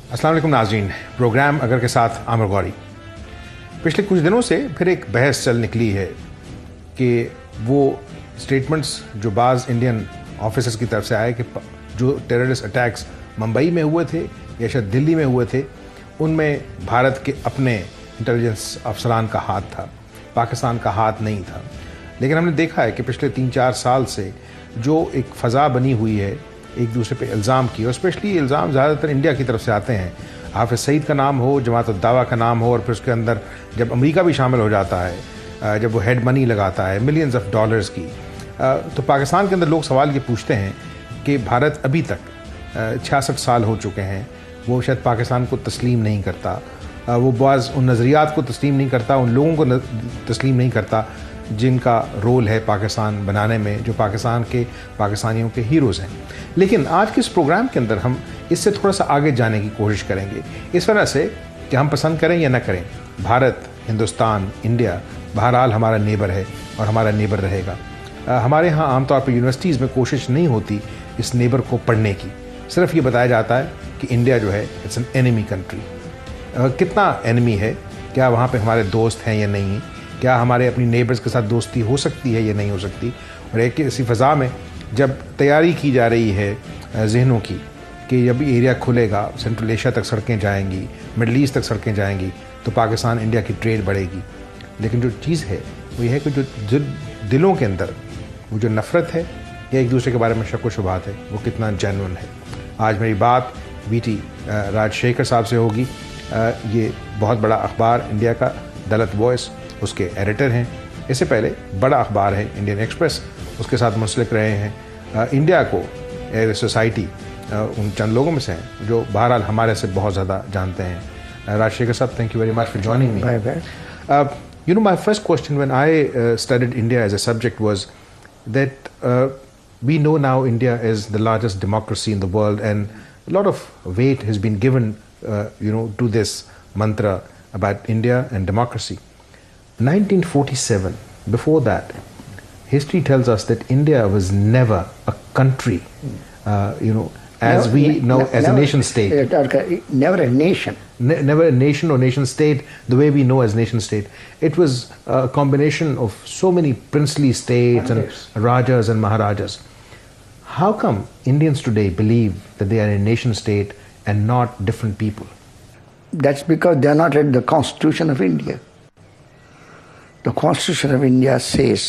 अस्सलाम वालेकुम नाज़रीन, प्रोग्राम अगर के साथ आमिर गौरी। पिछले कुछ दिनों से फिर एक बहस चल निकली है कि वो स्टेटमेंट्स जो बाज़ इंडियन ऑफिसर्स की तरफ से आए कि जो टेररिस्ट अटैक्स मुंबई में हुए थे या शायद दिल्ली में हुए थे, उनमें भारत के अपने इंटेलिजेंस अफसरान का हाथ था, पाकिस्तान का हाथ नहीं था। लेकिन हमने देखा है कि पिछले 3-4 साल से जो एक फ़ज़ा बनी हुई है एक दूसरे पे इल्ज़ाम की, और स्पेशली ये इल्ज़ाम ज़्यादातर इंडिया की तरफ से आते हैं। हाफिज़ सईद का नाम हो, जमात उद-दावा का नाम हो, और फिर उसके अंदर जब अमेरिका भी शामिल हो जाता है, जब वो हेड मनी लगाता है मिलियंस ऑफ डॉलर्स की, तो पाकिस्तान के अंदर लोग सवाल ये पूछते हैं कि भारत अभी तक 66 साल हो चुके हैं, वो शायद पाकिस्तान को तस्लीम नहीं करता, वो बाज़ उन नज़रियात को तस्लीम नहीं करता, उन लोगों को तस्लीम नहीं करता जिनका रोल है पाकिस्तान बनाने में, जो पाकिस्तानियों के हीरोज़ हैं। लेकिन आज के इस प्रोग्राम के अंदर हम इससे थोड़ा सा आगे जाने की कोशिश करेंगे, इस वजह से कि हम पसंद करें या ना करें, भारत, हिंदुस्तान, इंडिया बहरहाल हमारा नेबर है और हमारा नेबर रहेगा। हमारे यहाँ आमतौर पर यूनिवर्सिटीज़ में कोशिश नहीं होती इस नेबर को पढ़ने की, सिर्फ ये बताया जाता है कि इंडिया जो है इट्स एन एनिमी कंट्री। कितना एनिमी है, क्या वहाँ पे हमारे दोस्त हैं या नहीं, क्या हमारे अपनी नेबर्स के साथ दोस्ती हो सकती है या नहीं हो सकती। और एक ऐसी फ़ज़ा में जब तैयारी की जा रही है ज़हनों की कि जब एरिया खुलेगा, सेंट्रल एशिया तक सड़कें जाएंगी, मिडल ईस्ट तक सड़कें जाएंगी, तो पाकिस्तान इंडिया की ट्रेड बढ़ेगी। लेकिन जो चीज़ है वो ये है कि जो दिलों के अंदर वो जो नफ़रत है या एक दूसरे के बारे में शक व शुबहात है, वो कितना जेन्युइन है। आज मेरी बात वीटी राजशेखर साहब से होगी। ये बहुत बड़ा अखबार इंडिया का दलित वॉइस, उसके एडिटर हैं। इससे पहले बड़ा अखबार है इंडियन एक्सप्रेस, उसके साथ मुंसलिक रहे हैं। इंडिया को एज सोसाइटी उन चंद लोगों में से हैं जो बहरहाल हमारे से बहुत ज़्यादा जानते हैं। राजशेखर साहब, thank you very much for joining me. You know, my first question when I studied India as a subject was that we know now India is the largest democracy in the world, and a lot of weight has been given, to this mantra about India and democracy. 1947, before that, history tells us that India was never a country, as we know as a nation state. Never a nation. Never a nation or nation state the way we know as nation state. It was a combination of so many princely states and rajas and maharajas. How come Indians today believe that they are a nation state and not different people? That's because they are not read the Constitution of India. The Constitution of India says,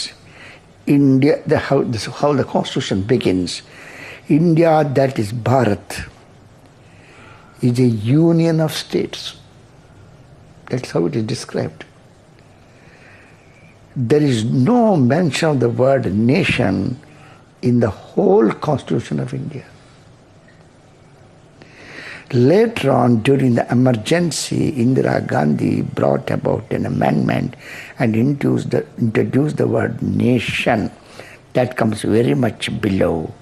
India, how the Constitution begins. India, that is Bharat, is a union of states. That's how it is described. There is no mention of the word nation in the whole Constitution of India. Later on, during the emergency, Indira Gandhi brought about an amendment and introduced the word nation. That comes very much below.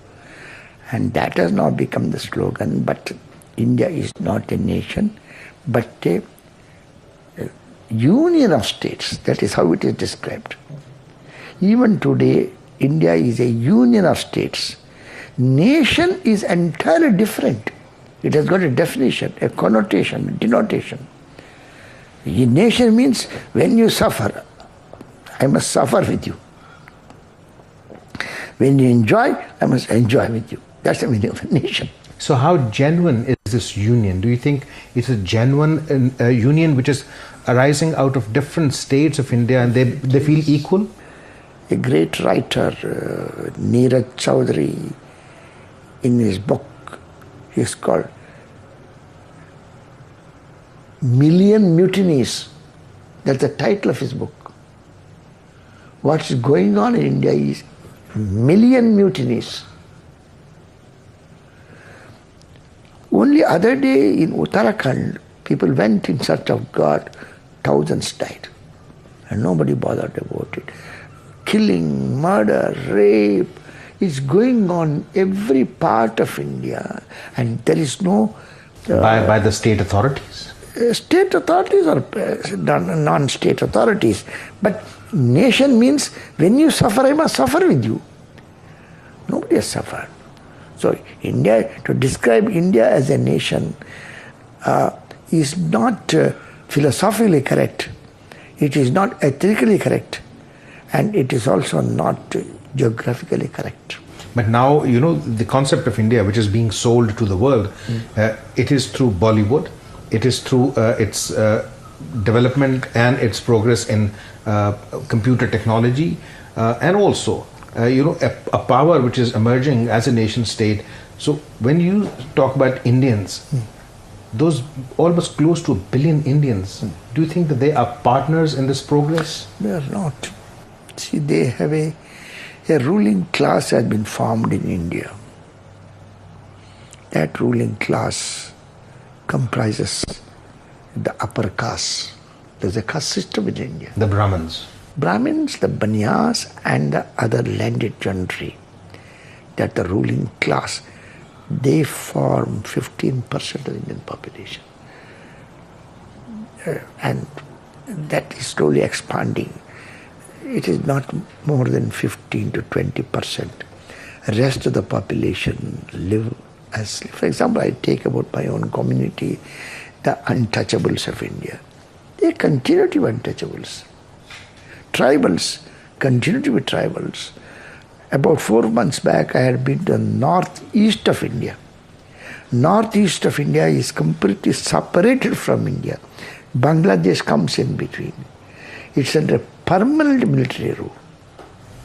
And that has now become the slogan. But India is not a nation, but a union of states. That is how it is described. Even today, India is a union of states. Nation is entirely different. It has got a definition, a connotation, a denotation. A nation means when you suffer, I must suffer with you. When you enjoy, I must enjoy with you. That's the meaning of a nation. So how genuine is this union? Do you think it's a genuine union which is arising out of different states of India and they feel equal? A great writer, Neeraj Chaudhary, in his book, is called Million Mutinies. That's the title of his book. What's going on in India is million mutinies. Only other day in Uttarakhand, people went in search of God, thousands died, and nobody bothered about it. Killing, murder, rape is going on every part of India, and there is no... by the state authorities? State authorities or non-state authorities. But nation means when you suffer, I must suffer with you. Nobody has suffered. So India, to describe India as a nation, is not philosophically correct, it is not ethically correct, and it is also not geographically correct. But now, the concept of India, which is being sold to the world, it is through Bollywood, it is through its development and its progress in computer technology, and also, a power which is emerging as a nation state. So when you talk about Indians, those almost close to 1 billion Indians, do you think that they are partners in this progress? They are not. See, they have a ruling class has been formed in India. That ruling class comprises the upper caste. There's a caste system in India. The Brahmins. Brahmins, the Banyas, and the other landed gentry. That the ruling class. They form 15% of the Indian population. And that is slowly expanding. It is not more than 15 to 20%. Rest of the population live as, for example, I take about my own community, the untouchables of India. They continue to be untouchables. Tribals continue to be tribals. About 4 months back, I had been to the northeast of India. Northeast of India is completely separated from India. Bangladesh comes in between. It's under permanent military rule.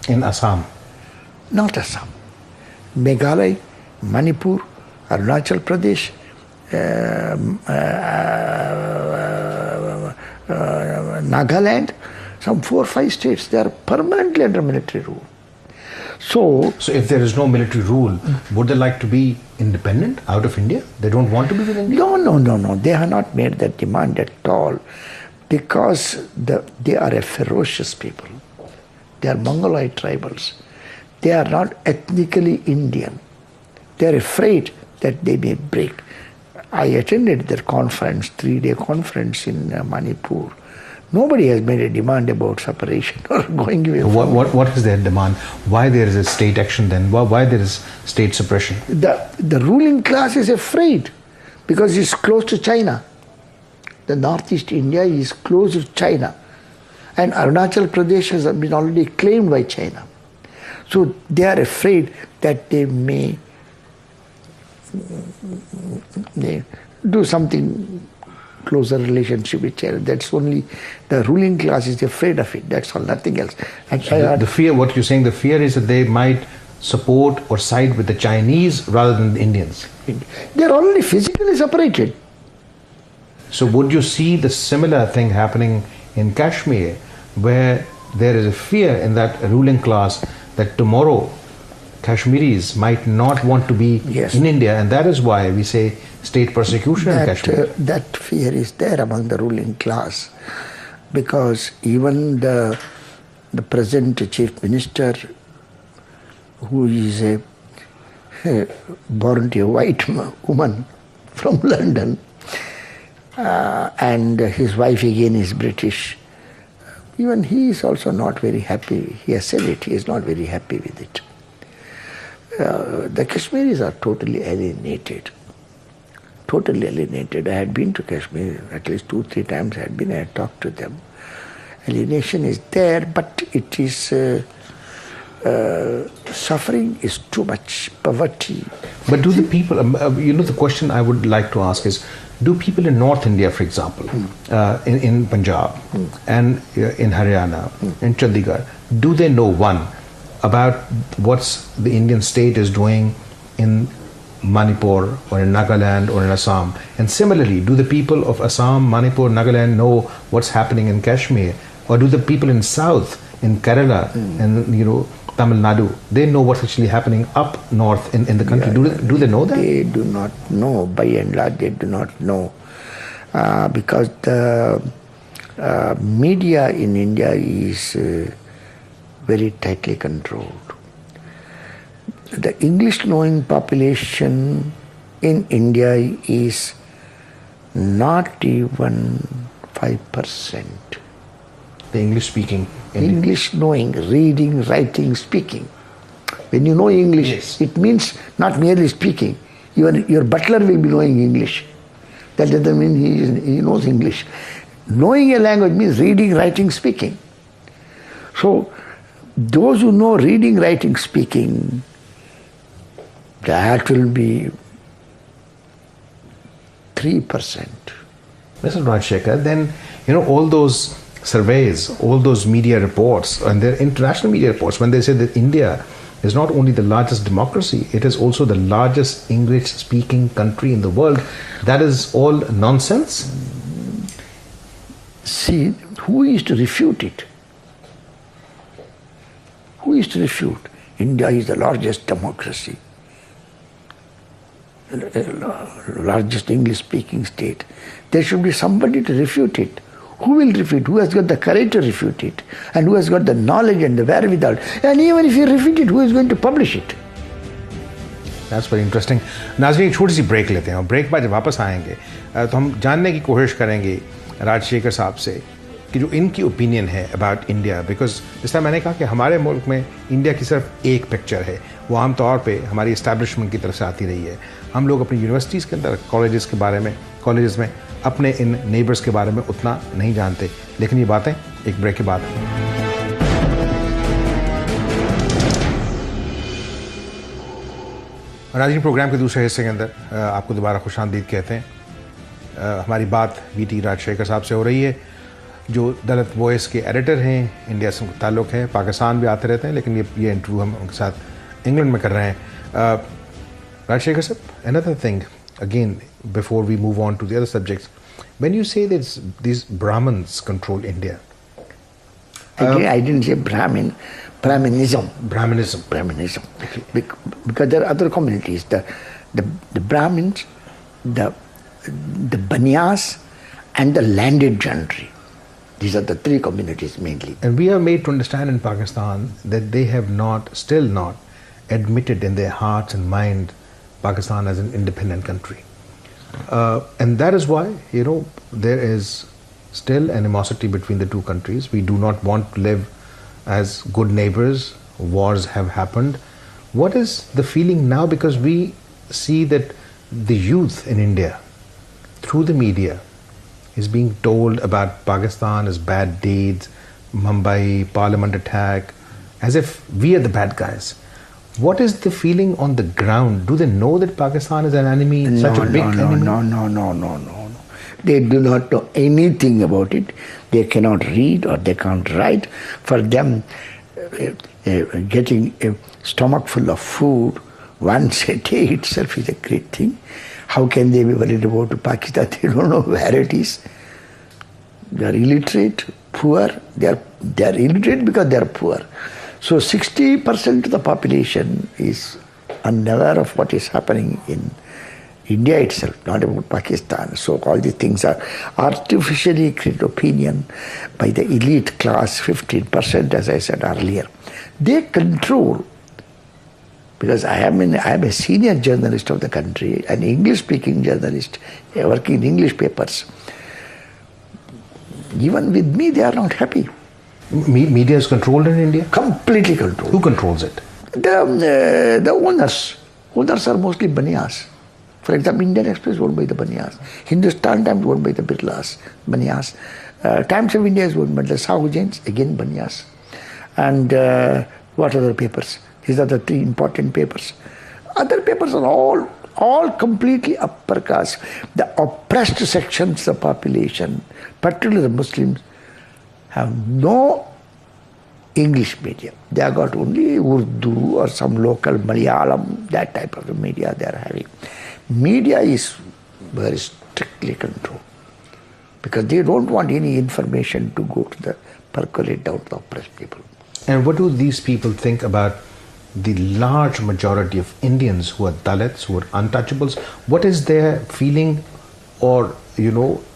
In Assam? Not Assam. Meghalaya, Manipur, Arunachal Pradesh, Nagaland, some 4 or 5 states, they are permanently under military rule. So if there is no military rule, would they like to be independent out of India? They don't want to be with India? No. They have not made that demand at all, because they are a ferocious people. They are Mongoloid tribals. They are not ethnically Indian. They are afraid that they may break. I attended their conference, 3-day conference in Manipur. Nobody has made a demand about separation or going away. What is their demand? Why there is a state action then? Why there is state suppression? The ruling class is afraid because it's close to China. The northeast India is close to China. And Arunachal Pradesh has been already claimed by China. So they are afraid that they may do something closer relationship with China. That's only the ruling class is afraid of it. That's all, nothing else. And so the fear, what you're saying, the fear is that they might support or side with the Chinese rather than the Indians. They're already physically separated. So would you see the similar thing happening in Kashmir, where there is a fear in that ruling class that tomorrow Kashmiris might not want to be in India, and that is why we say state persecution in Kashmir? That fear is there among the ruling class, because even the present chief minister, who is born to a white woman from London, and his wife again is British, even he is also not very happy. He has said it, he is not very happy with it. The Kashmiris are totally alienated. Totally alienated. I had been to Kashmir at least 2-3 times. I had talked to them. Alienation is there, but it is suffering is too much, poverty. But do the people, the question I would like to ask is, do people in North India, for example, in Punjab and in Haryana, in Chandigarh, do they know, one, about what the Indian state is doing in Manipur or in Nagaland or in Assam? And similarly, do the people of Assam, Manipur, Nagaland know what's happening in Kashmir? Or do the people in South, in Kerala and Tamil Nadu, they know what's actually happening up north in the country? Do they know that? They do not know. By and large, they do not know. Because the media in India is very tightly controlled. The English knowing population in India is not even 5%. The English speaking. English knowing, reading, writing, speaking. When you know English, it means not merely speaking. Your butler will be knowing English. That doesn't mean he knows English. Knowing a language means reading, writing, speaking. So those who know reading, writing, speaking, that will be 3%. Mr. Rajshekhar, then, all those surveys, all those media reports, and their international media reports, when they say that India is not only the largest democracy, it is also the largest English-speaking country in the world, that is all nonsense? See, who is to refute it? Who is to refute? India is the largest democracy, largest English-speaking state. There should be somebody to refute it. Who will refute? Who has got the courage to refute it? And who has got the knowledge and the wherewithal? And even if you refute it, who is going to publish it? That's very interesting. नाज़रीन, एक छोटी सी break लेते हैं और break बाद जब वापस आएंगे तो हम जानने की कोशिश करेंगे राजशेखर साहब से कि जो इनकी ओपिनियन है अबाउट इंडिया, बिकॉज जिस तरह मैंने कहा कि हमारे मुल्क में इंडिया की सिर्फ एक पिक्चर है, वो आम तौर पे हमारी इस्टेब्लिशमेंट की तरफ से आती रही है. हम लोग अपनी यूनिवर्सिटीज़ के अंदर, कॉलेजेस में अपने इन नेबर्स के बारे में उतना नहीं जानते. लेकिन ये बातें एक ब्रेक के बाद. नाज़रीन, प्रोग्राम के दूसरे हिस्से के अंदर आपको दोबारा खुशामदीद कहते हैं. हमारी बात वीटी राजशेखर साहब से हो रही है, जो दलित वॉइस के एडिटर हैं. इंडिया से ताल्लुक़ है, पाकिस्तान भी आते रहते हैं, लेकिन ये इंटरव्यू हम उनके साथ इंग्लैंड में कर रहे हैं. Rajshekhar sir, another thing, again, before we move on to the other subjects, when you say that these Brahmins control India. I didn't say Brahminism. Brahminism. Okay. Because there are other communities. The Brahmins, the Banyas, and the landed gentry. These are the three communities mainly. And we are made to understand in Pakistan that they have still not admitted in their hearts and mind Pakistan as an independent country. And that is why, there is still animosity between the two countries. We do not want to live as good neighbors. Wars have happened. What is the feeling now? Because we see that the youth in India, through the media, is being told about Pakistan as bad deeds, Mumbai, Parliament attack, as if we are the bad guys. What is the feeling on the ground? Do they know that Pakistan is an enemy, such a big enemy? No. They do not know anything about it. They cannot read or they can't write. For them, getting a stomach full of food once a day itself is a great thing. How can they be worried about Pakistan? They don't know where it is. They are illiterate, poor. They are illiterate because they are poor. So 60% of the population is unaware of what is happening in India itself, not about Pakistan. So all these things are artificially created opinion by the elite class, 15%, as I said earlier. They control, because I am a senior journalist of the country, an English-speaking journalist, working in English papers. Even with me, they are not happy. Media is controlled in India? Completely controlled. Who controls it? The owners. Owners are mostly Banyas. For example, Indian Express is owned by the Banyas. Hindustan Times is owned by the Birlas, Banyas. Times of India is owned by the Sahu Jains, again Banyas. And what other papers? These are the three important papers. Other papers are all completely upper caste. The oppressed sections of the population, particularly the Muslims, have no English media. They have got only Urdu or some local Malayalam, that type of media they are having. Media is very strictly controlled because they don't want any information to go to the percolate down to the oppressed people. And what do these people think about the large majority of Indians who are Dalits, who are untouchables? What is their feeling or,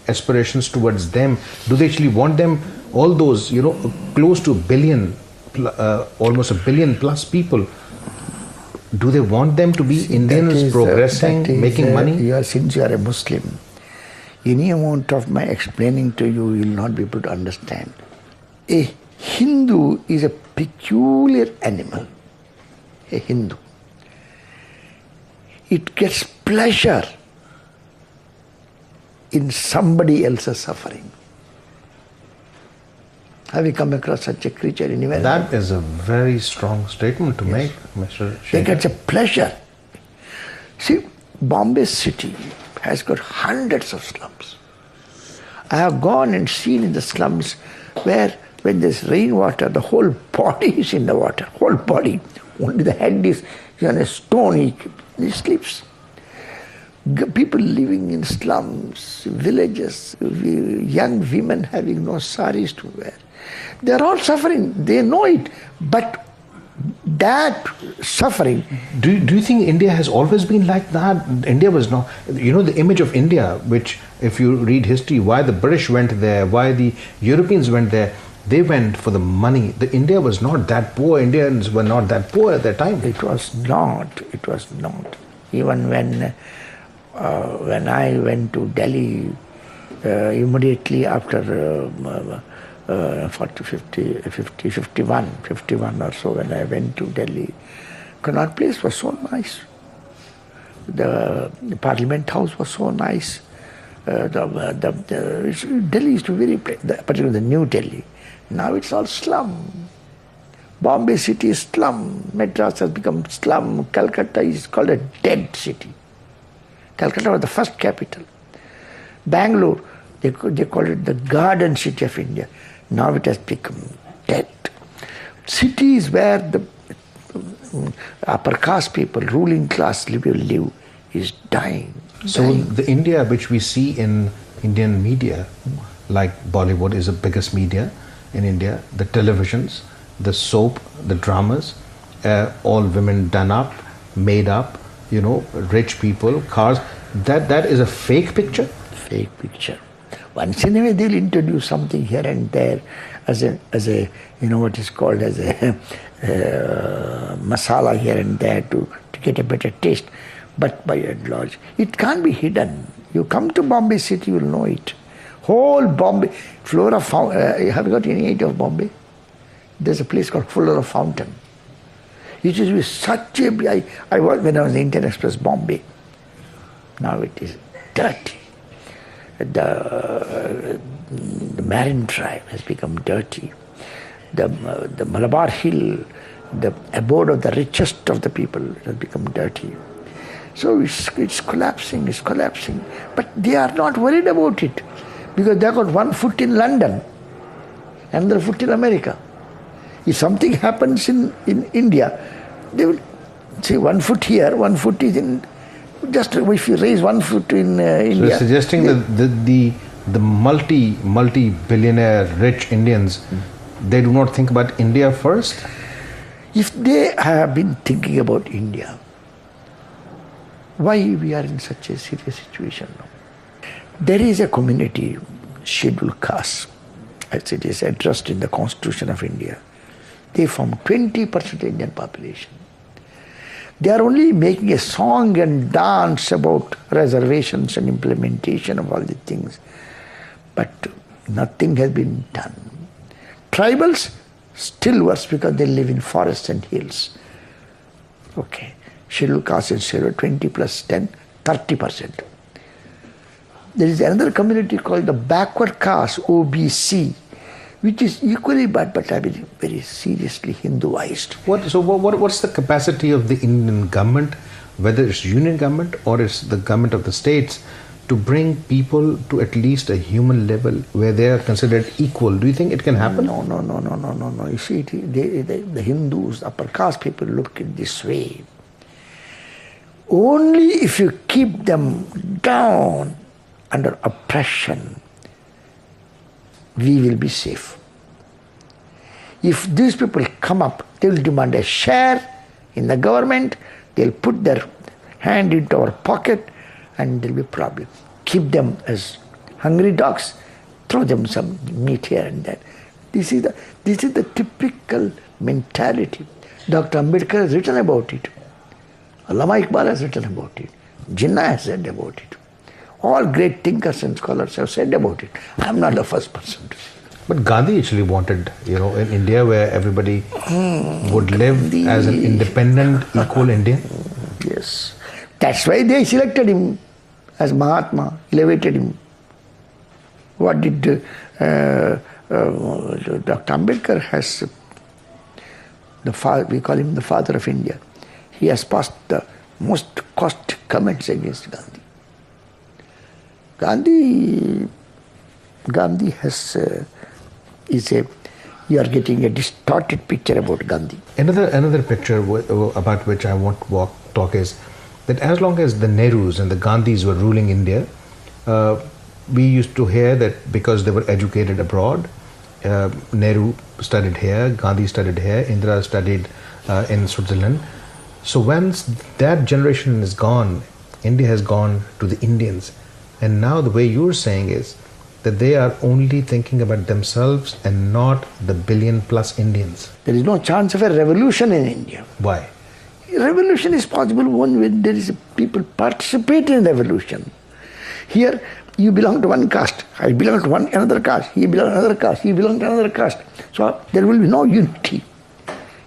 aspirations towards them? Do they actually want them, all those, close to a billion, almost a billion plus people, do they want them to be Indians progressing, making money? Since you are a Muslim, any amount of my explaining to you will not be able to understand. A Hindu is a peculiar animal. A Hindu. It gets pleasure in somebody else's suffering. Have you come across such a creature anywhere? That is a very strong statement to make, Mr. They Shekhar. get a pleasure. See, Bombay city has got hundreds of slums. I have gone and seen in the slums where when there's rainwater, the whole body is in the water, whole body. Only the head is on a stone, he sleeps. People living in slums, villages, young women having no saris to wear. They're all suffering, they know it, but that suffering... Do you think India has always been like that? India was not... the image of India, which if you read history, why the British went there, why the Europeans went there, they went for the money. India was not that poor. Indians were not that poor at that time. It was not. Even when I went to Delhi, immediately after 51 or so, when I went to Delhi, Connaught Place was so nice. The Parliament House was so nice. Delhi used to be very, particularly the New Delhi. Now it's all slum. Bombay city is slum. Madras has become slum. Calcutta is called a dead city. Calcutta was the first capital. Bangalore, they called it the garden city of India. Now it has become dead. Cities where the upper caste people, ruling class live is dying. So the India which we see in Indian media, like Bollywood is the biggest media in India, the televisions, the soap, the dramas, all women done up, made up, rich people, cars, that is a fake picture? Fake picture. Once in a way they'll introduce something here and there as a what is called as a masala here and there to get a better taste. But by and large, it can't be hidden. You come to Bombay city, you'll know it. Whole Bombay, Flora Fountain, have you got any idea of Bombay? There's a place called Flora Fountain. It used to be such a, I was when I was in Indian Express, Bombay. Now it is dirty. The Marine Drive has become dirty. The Malabar Hill, the abode of the richest of the people, has become dirty. So it's collapsing, But they are not worried about it because they have got one foot in London, another foot in America. If something happens in India, they will say one foot here, one foot is in... Just if you raise one foot in India... So you're suggesting that the multi-billionaire rich Indians, they do not think about India first? If they have been thinking about India, why we are in such a serious situation now? There is a community, scheduled caste, as it is addressed in the Constitution of India. They form 20% of the Indian population. They are only making a song and dance about reservations and implementation of all the things. But nothing has been done. Tribals, still worse because they live in forests and hills. Okay. Scheduled caste and scheduled 20 plus 10, 30%. There is another community called the backward caste, OBC, which is equally bad, but I mean very seriously Hinduized. What's the capacity of the Indian government, whether it's union government or it's the government of the states, to bring people to at least a human level where they are considered equal? Do you think it can happen? No. You see, the Hindus, upper caste people look at this way. Only if you keep them down under oppression, we will be safe. If these people come up, they will demand a share in the government, they'll put their hand into our pocket and there will be a problem. Keep them as hungry dogs, throw them some meat here and there. This is the typical mentality. Dr. Ambedkar has written about it. Allama Iqbal has written about it. Jinnah has said about it. All great thinkers and scholars have said about it. I am not the first person to say. But Gandhi actually wanted, in India where everybody would live as an independent, equal Indian. Yes. That's why they selected him as Mahatma, elevated him What did Dr. Ambedkar has, we call him the father of India. He has passed the most caustic comments against Gandhi. Gandhi has you are getting a distorted picture about Gandhi. Another picture about which I want to talk is that as long as the Nehrus and the Gandhis were ruling India, we used to hear that because they were educated abroad, Nehru studied here, Gandhi studied here, Indira studied in Switzerland. So once that generation is gone, India has gone to the Indians. And now the way you're saying is that they are only thinking about themselves and not the billion plus Indians. There is no chance of a revolution in India. Why? Revolution is possible when there is people participate in revolution. Here, you belong to one caste, I belong to another caste, he belongs to another caste, he belongs to another caste. So there will be no unity.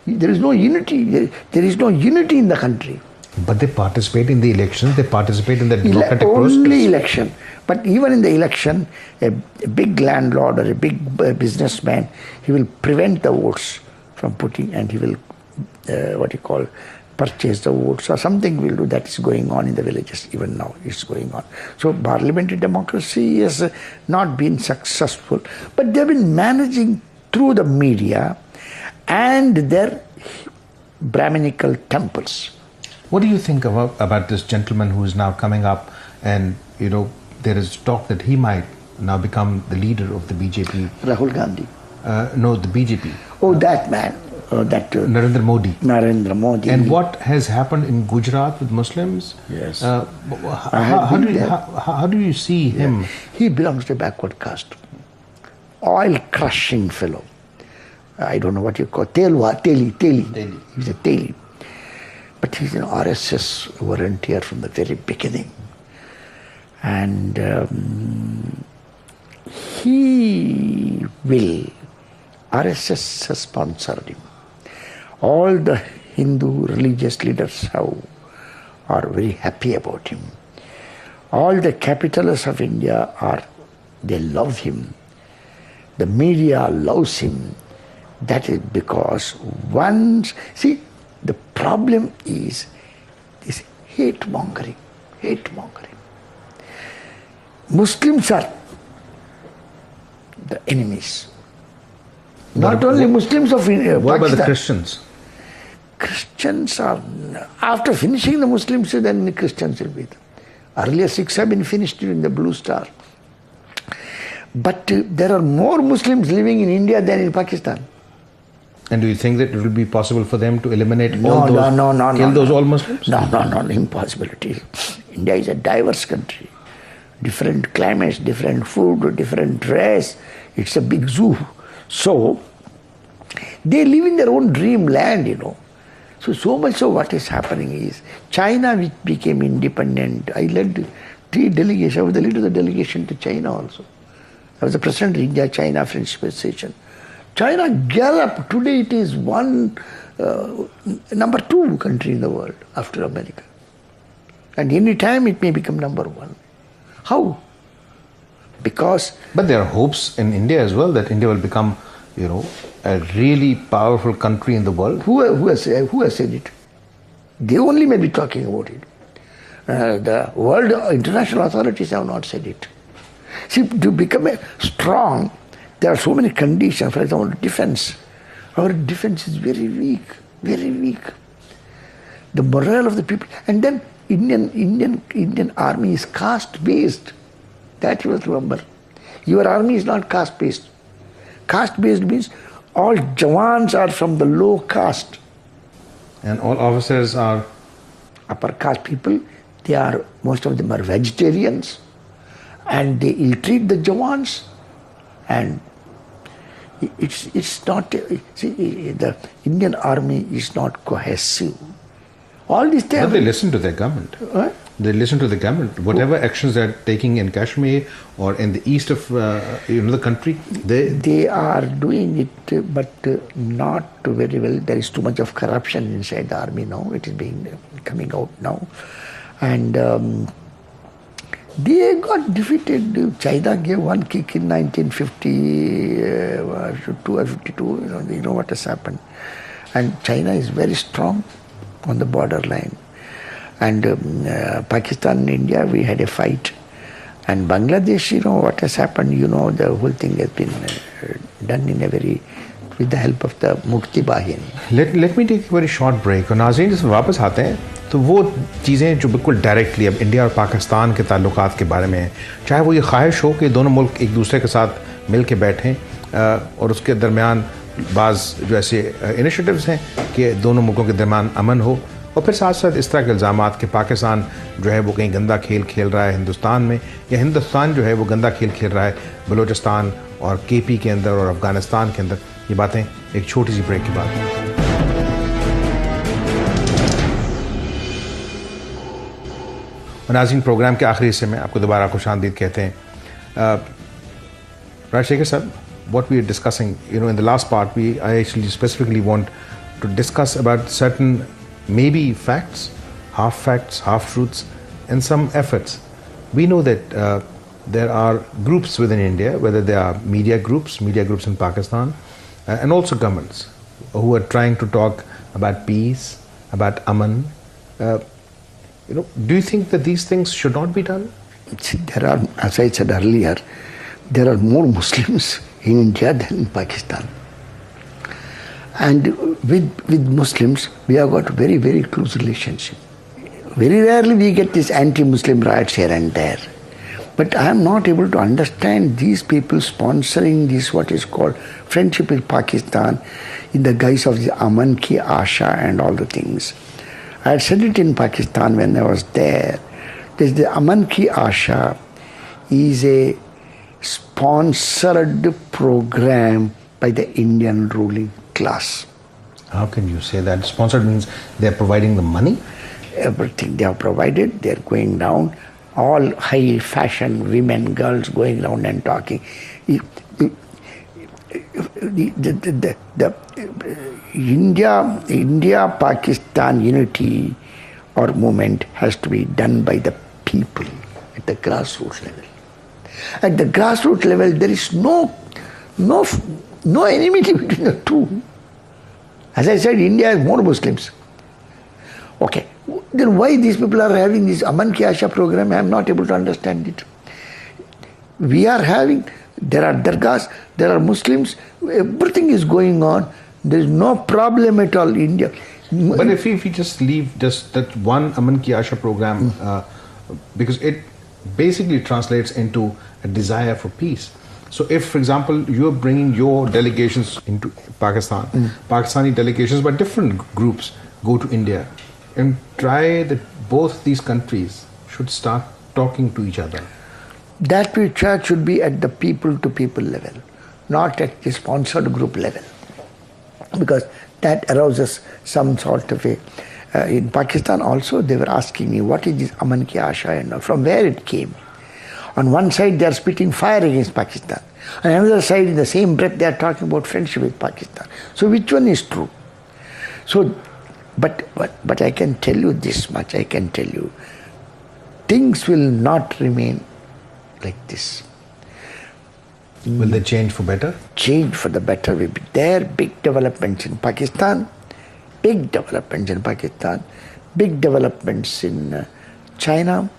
There is no unity. There is no unity in the country. But they participate in the elections, they participate in the democratic process. Only election. But even in the election, a big landlord or a big businessman, he will prevent the votes from putting, and he will, purchase the votes or something will do. That is going on in the villages even now. It's going on. So parliamentary democracy has not been successful, but they've been managing through the media and their Brahminical temples. What do you think about this gentleman who is now coming up, and there is talk that he might now become the leader of the BJP? Rahul Gandhi. No, the BJP. Oh, that man. Narendra Modi. Narendra Modi. And what has happened in Gujarat with Muslims? Yes. How do you see him? He belongs to a backward caste. Oil crushing fellow. I don't know what you call Teli. He's a Teli. But he's an RSS volunteer from the very beginning. And RSS has sponsored him. All the Hindu religious leaders are very happy about him. All the capitalists of India they love him. The media loves him. That is because the problem is this hate mongering. Muslims are the enemies. Not only Muslims of India. What Pakistan. about the Christians? Christians are, after finishing the Muslims, then the Christians will be there. Earlier 6 have been finished during the Blue Star. But there are more Muslims living in India than in Pakistan. And do you think that it will be possible for them to eliminate all Muslims? No, impossibility. India is a diverse country. Different climates, different food, different race. It's a big zoo. So, they live in their own dreamland, So much of what is happening is, China, which became independent, I led 3 delegations. I was the leader of the delegation to China also. I was the president of India-China Friendship Association. China galloped. Today it is number 2 country in the world after America. And any time it may become number 1. How? But there are hopes in India as well that India will become, a really powerful country in the world. Who has said it? They only may be talking about it. The world international authorities have not said it. See, to become strong, there are so many conditions. For example, defense. Our defense is very weak. The morale of the people, and then Indian army is caste-based. That you must remember. Your army is not caste-based. Caste-based means all Jawans are from the low caste. And all officers are? Upper caste people. Most of them are vegetarians. And they ill-treat the Jawans. And it's not, the Indian army is not cohesive. All these things. But they listen to their government. Huh? They listen to the government. Whatever actions they are taking in Kashmir or in the east of the country, they are doing it, but not very well. There is too much of corruption inside the army now. It is coming out now, and They got defeated. China gave one kick in 1952 or 52. You know what has happened. And China is very strong on the borderline. And Pakistan and India, we had a fight. And Bangladesh, what has happened, the whole thing has been done in a very, with the help of the Mukti Bahini. Let me take a very short break. اور ناظرین جس میں واپس آتے ہیں تو وہ چیزیں جو بالکل ڈائریکٹلی اب انڈیا اور پاکستان کے تعلقات کے بارے میں ہیں، چاہے وہ یہ خواہش ہو کہ دونوں ملک ایک دوسرے کے ساتھ مل کے بیٹھیں اور اس کے درمیان بعض جو ایسے انیشیٹوز ہیں کہ دونوں ملکوں کے درمیان امن ہو، اور پھر ساتھ ساتھ اس طرح کے الزامات کہ پاکستان جو ہے وہ کہیں گندا کھیل کھیل رہا ہے ہندوستان میں، یا ہندوستان جو ہے وہ گندا کھیل کھیل رہا ہے بلوچستان اور کے پی کے اندر اور افغانستان کے اندر. یہ باتیں ایک چھوٹی سی بریک کے بعد. ناظرین، پروگرام کے آخری حصے میں آپ کو دوبارہ خوش آمدید کہتے ہیں. راج شیکھر صاحب, what we are discussing, in the last part, I actually specifically want to discuss about certain maybe facts, half truths, and some efforts. We know that there are groups within India, whether they are media groups in Pakistan, and also governments who are trying to talk about peace, about aman. Do you think that these things should not be done? See, there are, as I said earlier, there are more Muslims in India than in Pakistan. And with Muslims, we have got very, very close relationship. Very rarely we get these anti-Muslim riots here and there. But I am not able to understand these people sponsoring this, what is called friendship with Pakistan, in the guise of the Aman Ki Asha and all the things. I had said it in Pakistan when I was there. The Aman Ki Asha is a sponsored program by the Indian ruling class. How can you say that? Sponsored means they are providing the money? Everything they have provided, they are going down. All high fashion women, girls going around and talking. The India-Pakistan unity or movement has to be done by the people at the grassroots level. At the grassroots level, there is no enmity between the two. As I said, India has more Muslims. Okay, then why these people are having this Aman Ki Asha program? I am not able to understand it. We are having, there are dargahs, there are Muslims, everything is going on. There is no problem at all in India. But if we just leave just that one Aman Ki Asha program, because it basically translates into a desire for peace. So if, for example, you're bringing your delegations into Pakistan, Pakistani delegations by different groups go to India, and try that both these countries should start talking to each other. That should be at the people-to-people level, not at the sponsored group level. Because that arouses some sort of a... in Pakistan also, they were asking me, what is this Aman Ki Asha and from where it came? On one side, they are spitting fire against Pakistan. On another side, in the same breath, they are talking about friendship with Pakistan. So which one is true? So, but I can tell you this much, I can tell you, things will not remain like this. Will they change for better? Change for the better will be there. Big developments in Pakistan, big developments in China,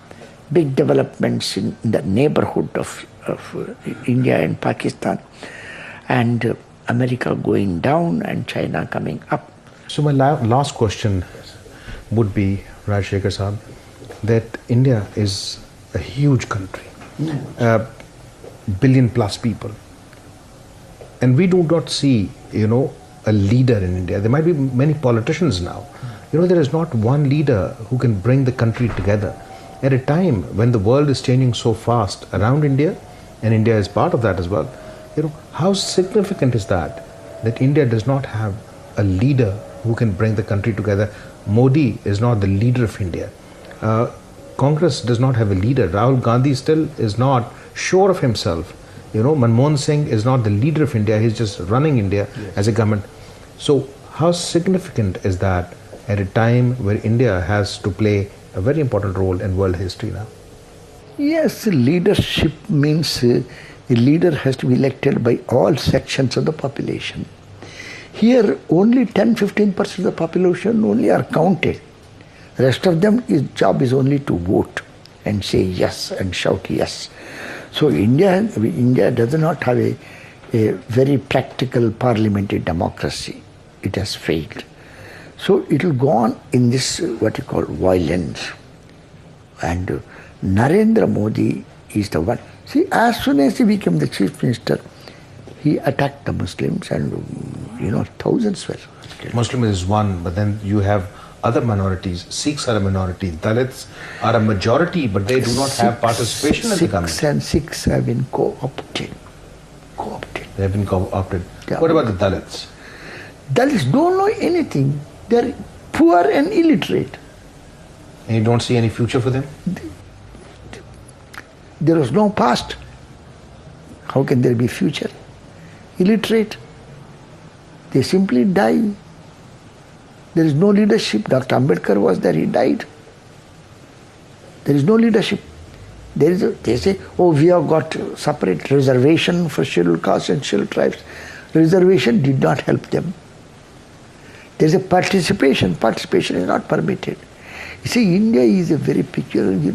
big developments in the neighborhood of India and Pakistan, and America going down and China coming up. So my last question would be, Raj Shekhar Sahab, that India is a huge country, billion plus people, and we do not see, a leader in India. There might be many politicians now. There is not one leader who can bring the country together at a time when the world is changing so fast around India, and India is part of that as well. How significant is that India does not have a leader who can bring the country together? Modi is not the leader of India. Congress does not have a leader. Rahul Gandhi still is not sure of himself. Manmohan Singh is not the leader of India. He's just running India as a government. So how significant is that at a time where India has to play a very important role in world history now? Yes, leadership means a leader has to be elected by all sections of the population. Here, only 10-15% of the population only are counted. Rest of them, his job is only to vote and say yes and shout yes. So India does not have a very practical parliamentary democracy. It has failed. So it will go on in this what you call violence. And Narendra Modi is the one. See, as soon as he became the chief minister, he attacked the Muslims, and thousands were killed. Muslim is one, but then you have other minorities. Sikhs are a minority. Dalits are a majority, but they do not have participation in the government. Sikhs have been co-opted. They have been co-opted. Yeah. What about the Dalits? Dalits don't know anything. They are poor and illiterate. And you don't see any future for them? There was no past. How can there be future? Illiterate. They simply die. There is no leadership. Dr. Ambedkar was there, he died. There is no leadership. They say, oh, we have got separate reservation for scheduled castes and scheduled tribes. Reservation did not help them. There is a participation. Participation is not permitted. You see, India is a very peculiar.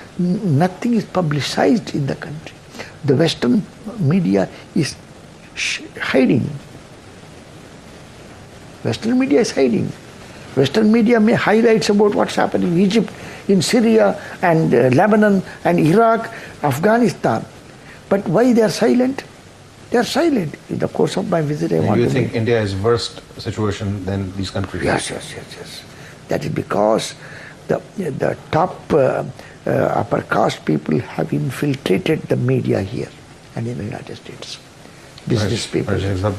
Nothing is publicized in the country. The Western media is hiding. Western media is hiding. Western media may highlights about what's happening in Egypt, in Syria, and Lebanon, and Iraq, Afghanistan. But why they are silent? They are silent. In the course of my visit, I want to... You think India is worse situation than these countries? Yes. That is because the top upper caste people have infiltrated the media here and in the United States. Business people.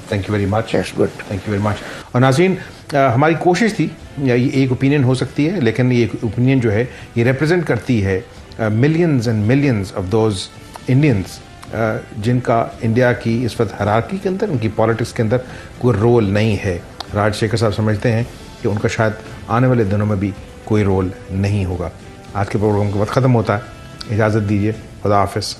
Thank you very much. Yes, good. Thank you very much. और नाज़रीन, हमारी कोशिश थी, ये एक opinion हो सकती है, लेकिन ये ओपिनियन जो है ये रिप्रेजेंट करती है millions and millions of those Indians जिनका इंडिया की इस वक्त हायरार्की के अंदर, उनकी पॉलिटिक्स के अंदर कोई रोल नहीं है. राजशेखर साहब समझते हैं कि उनका शायद आने वाले दिनों में भी कोई रोल नहीं होगा. आज के प्रोग्राम के वक्त ख़त्म होता है. इजाज़त दीजिए. खुदा हाफ़िज़.